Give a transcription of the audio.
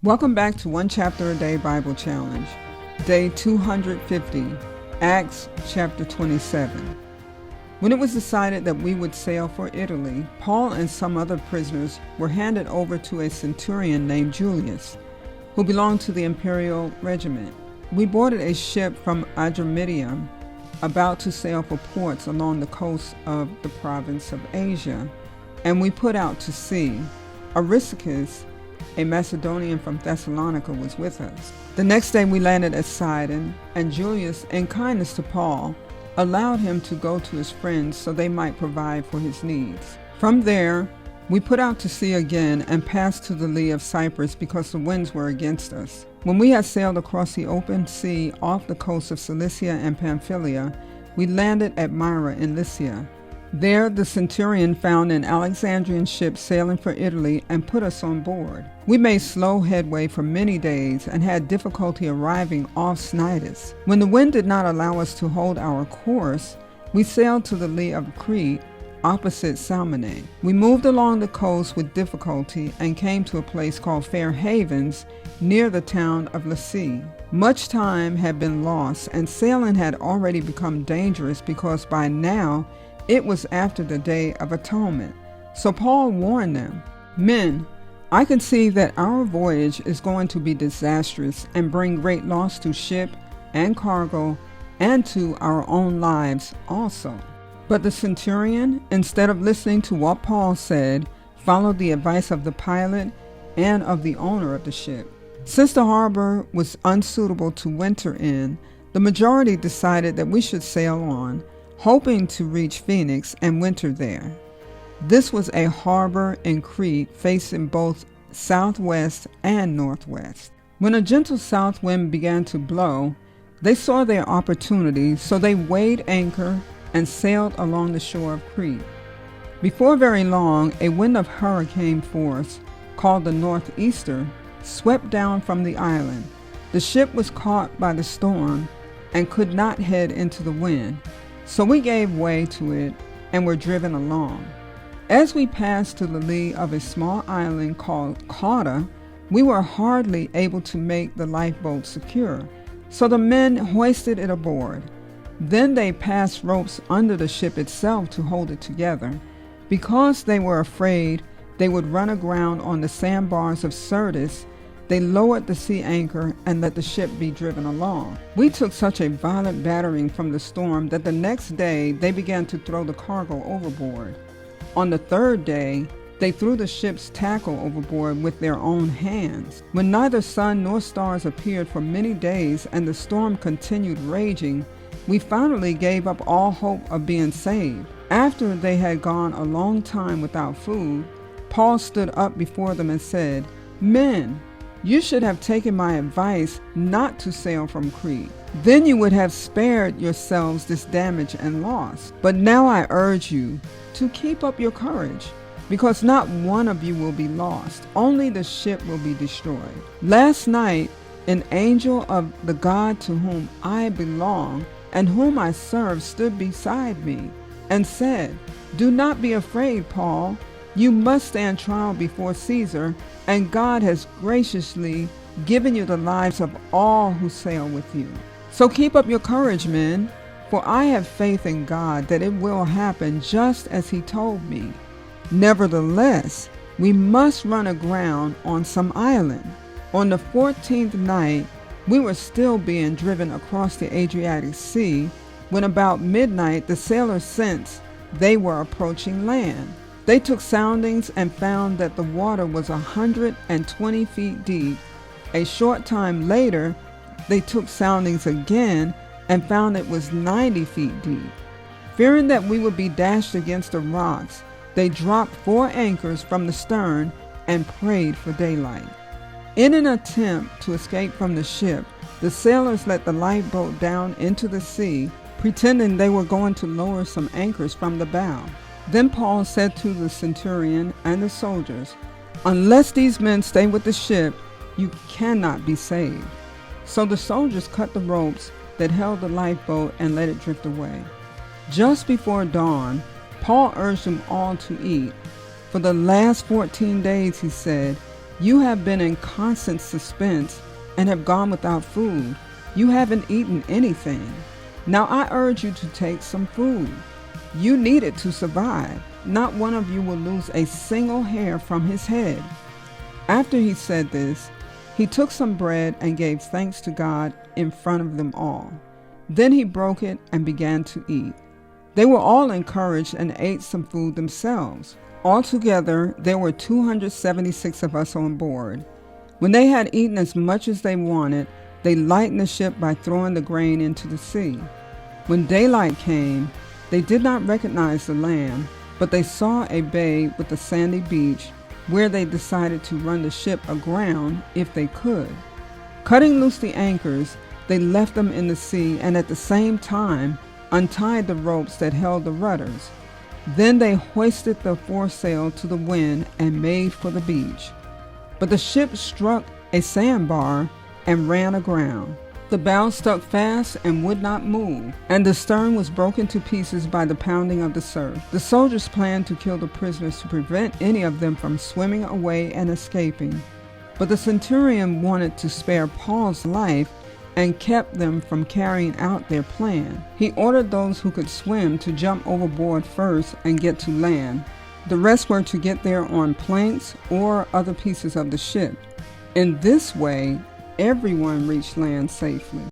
Welcome back to One Chapter a Day Bible Challenge, Day 250, Acts chapter 27. When it was decided that we would sail for Italy, Paul and some other prisoners were handed over to a centurion named Julius, who belonged to the imperial regiment. We boarded a ship from Adramyttium, about to sail for ports along the coast of the province of Asia, and we put out to sea. Aristarchus, a Macedonian from Thessalonica, was with us. The next day we landed at Sidon, and Julius, in kindness to Paul, allowed him to go to his friends so they might provide for his needs. From there, we put out to sea again and passed to the lee of Cyprus because the winds were against us. When we had sailed across the open sea off the coast of Cilicia and Pamphylia, we landed at Myra in Lycia. There the centurion found an Alexandrian ship sailing for Italy and put us on board. We made slow headway for many days and had difficulty arriving off Cnidus. When the wind did not allow us to hold our course, we sailed to the lee of Crete, opposite Salmone. We moved along the coast with difficulty and came to a place called Fair Havens, near the town of Lasea. Much time had been lost, and sailing had already become dangerous because by now it was after the Day of Atonement. So Paul warned them, "Men, I can see that our voyage is going to be disastrous and bring great loss to ship and cargo and to our own lives also." But the centurion, instead of listening to what Paul said, followed the advice of the pilot and of the owner of the ship. Since the harbor was unsuitable to winter in, the majority decided that we should sail on, hoping to reach Phoenix and winter there. This was a harbor in Crete facing both southwest and northwest. When a gentle south wind began to blow, they saw their opportunity, so they weighed anchor and sailed along the shore of Crete. Before very long, a wind of hurricane force, called the northeaster, swept down from the island. The ship was caught by the storm and could not head into the wind, so we gave way to it and were driven along. As we passed to the lee of a small island called Cauda, we were hardly able to make the lifeboat secure, so the men hoisted it aboard. Then they passed ropes under the ship itself to hold it together. Because they were afraid they would run aground on the sandbars of Syrtis, they lowered the sea anchor and let the ship be driven along. We took such a violent battering from the storm that the next day they began to throw the cargo overboard. On the third day, they threw the ship's tackle overboard with their own hands. When neither sun nor stars appeared for many days and the storm continued raging, we finally gave up all hope of being saved. After they had gone a long time without food, Paul stood up before them and said, "Men, you should have taken my advice not to sail from Crete. Then you would have spared yourselves this damage and loss. But now I urge you to keep up your courage, because not one of you will be lost, only the ship will be destroyed." Last night, an angel of the God to whom I belong and whom I serve stood beside me and said, "Do not be afraid, Paul. You must stand trial before Caesar, and God has graciously given you the lives of all who sail with you. So keep up your courage, men, for I have faith in God that it will happen just as he told me. Nevertheless, we must run aground on some island." On the 14th night, we were still being driven across the Adriatic Sea when about midnight the sailors sensed they were approaching land. They took soundings and found that the water was 120 feet deep. A short time later, they took soundings again and found it was 90 feet deep. Fearing that we would be dashed against the rocks, they dropped 4 anchors from the stern and prayed for daylight. In an attempt to escape from the ship, the sailors let the lifeboat down into the sea, pretending they were going to lower some anchors from the bow. Then Paul said to the centurion and the soldiers, "Unless these men stay with the ship, you cannot be saved." So the soldiers cut the ropes that held the lifeboat and let it drift away. Just before dawn, Paul urged them all to eat. For the last 14 days, he said, You have been in constant suspense and have gone without food. You haven't eaten anything. Now I urge you to take some food. You need it to survive. Not one of you will lose a single hair from his head." After he said this, he took some bread and gave thanks to God in front of them all. Then he broke it and began to eat. They were all encouraged and ate some food themselves. Altogether, there were 276 of us on board. When they had eaten as much as they wanted, they lightened the ship by throwing the grain into the sea. When daylight came, they did not recognize the land, but they saw a bay with a sandy beach where they decided to run the ship aground if they could. Cutting loose the anchors, they left them in the sea and at the same time untied the ropes that held the rudders. Then they hoisted the foresail to the wind and made for the beach. But the ship struck a sandbar and ran aground. The bow stuck fast and would not move, and the stern was broken to pieces by the pounding of the surf. The soldiers planned to kill the prisoners to prevent any of them from swimming away and escaping. But the centurion wanted to spare Paul's life and kept them from carrying out their plan. He ordered those who could swim to jump overboard first and get to land. The rest were to get there on planks or other pieces of the ship. In this way, everyone reached land safely.